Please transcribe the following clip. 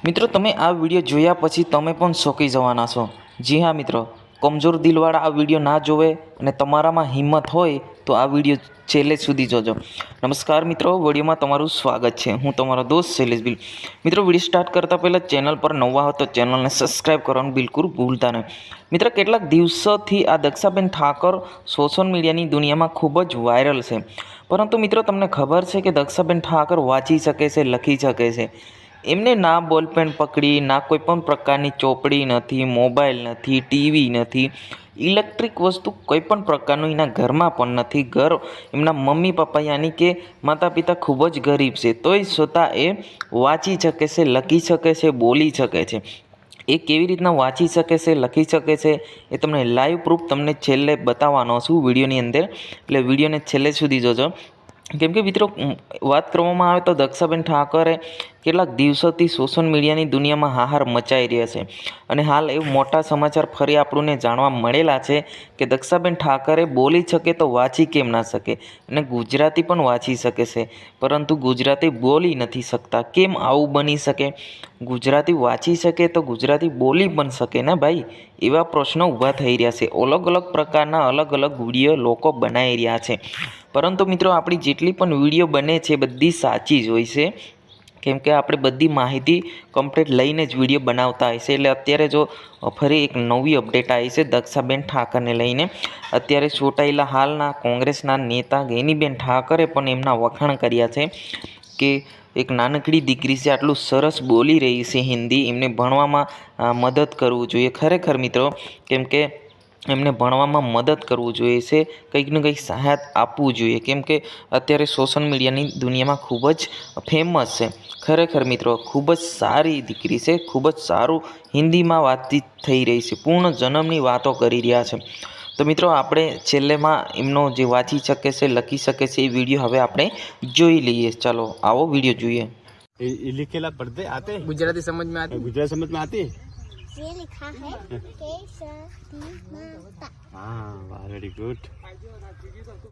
મિત્રો તમે આ વિડીયો જોયા પછી તમે પણ ચોંકી જવાના છો। જી હા મિત્રો, કમજોર દિલવાળા આ વિડીયો ના જોવે અને તમારામાં હિંમત હોય તો આ વિડીયો છેલ્લે સુધી જોજો। નમસ્કાર મિત્રો, વિડીયોમાં તમારું સ્વાગત છે। હું તમારો દોસ્ત શૈલેષ બિલ। મિત્રો વિડીયો સ્ટાર્ટ કરતાં પહેલાં ચેનલ પર નવા હો તો ચેનલને સબસ્ક્રાઈબ કરવાનું બિલકુલ ભૂલતા નહીં। મિત્રો કેટલાક દિવસોથી આ દક્ષાબેન ઠાકોર સોશિયલ મીડિયાની દુનિયામાં ખૂબ જ વાયરલ છે, પરંતુ મિત્રો તમને ખબર છે કે દક્ષાબેન ઠાકોર વાંચી શકે છે, લખી શકે છે। એમને ના બોલપેન પકડી, ના કોઈ પણ પ્રકારની ચોપડી નથી, મોબાઈલ નથી, ટીવી નથી, ઇલેક્ટ્રિક વસ્તુ કોઈ પણ પ્રકારનું એના ઘરમાં પણ નથી। ઘર એમના મમ્મી પપ્પા યાની કે માતા પિતા ખૂબ જ ગરીબ છે, તોય છતાં એ વાંચી શકે છે, લખી શકે છે, બોલી શકે છે। એ કેવી રીતના વાંચી શકે છે, લખી શકે છે એ તમને લાઈવ પ્રૂફ તમને છેલ્લે બતાવવાનો છું વિડીયોની અંદર, એટલે વિડીયોને છેલ્લે સુધી જોજો। કેમ કે મિત્રો વાત કરવામાં આવે તો દક્ષાબેન ઠાકોરે કેટલાક દિવસોથી સોશિયલ મીડિયાની દુનિયામાં હાહાર મચાઈ રહ્યા છે, અને હાલ એવું મોટા સમાચાર ફરી આપણને જાણવા મળેલા છે કે દક્ષાબેન ઠાકોરે બોલી શકે તો વાંચી કેમ ના શકે, અને ગુજરાતી પણ વાંચી શકે છે પરંતુ ગુજરાતી બોલી નથી શકતા। કેમ આવું બની શકે? ગુજરાતી વાંચી શકે તો ગુજરાતી બોલી પણ શકે ને ભાઈ? એવા પ્રશ્નો ઊભા થઈ રહ્યા છે। અલગ અલગ પ્રકારના અલગ અલગ વિડીયો લોકો બનાવી રહ્યા છે, પરંતુ મિત્રો આપણી જેટલી પણ વિડીયો બને છે બધી સાચી જ હોય છે, કેમ કે આપણે બધી માહિતી કમ્પ્લીટ લઈને જ વિડીયો બનાવતા હોય છે। એટલે અત્યારે જો ફરી એક નવી અપડેટ આવી છે દક્ષાબેન ઠાકોરને લઈને। અત્યારે ચૂંટાયેલા હાલના કોંગ્રેસના નેતા ગેનીબેન ઠાકોરે પણ એમના વખાણ કર્યા છે કે એક નાનકડી દીકરી છે, આટલું સરસ બોલી રહી છે હિન્દી, એમને ભણવામાં મદદ કરવું જોઈએ ખરેખર મિત્રો, કેમ કે એમને ભણવામાં મદદ કરવું જોઈએ છે, કંઈક ને કંઈક સહાયત આપવું જોઈએ, કેમ કે અત્યારે સોશિયલ મીડિયાની દુનિયામાં ખૂબ જ ફેમસ છે। ખરેખર મિત્રો ખૂબ જ સારી દીકરી છે, ખૂબ જ સારું હિન્દીમાં વાતચીત થઈ રહી છે, પૂર્ણ જન્મની વાતો કરી રહ્યા છે। તો મિત્રો આપણે છેલ્લેમાં એમનો જે વાંચી શકે છે, લખી શકે છે એ વિડીયો હવે આપણે જોઈ લઈએ। ચાલો આવો વિડીયો જોઈએ। लिखेला पढ़ते आते हैं? गुजराती समझ में आती? गुजराती समझ में आती है? ये लिखा है केसरी माता। हाँ, वेरी गुड।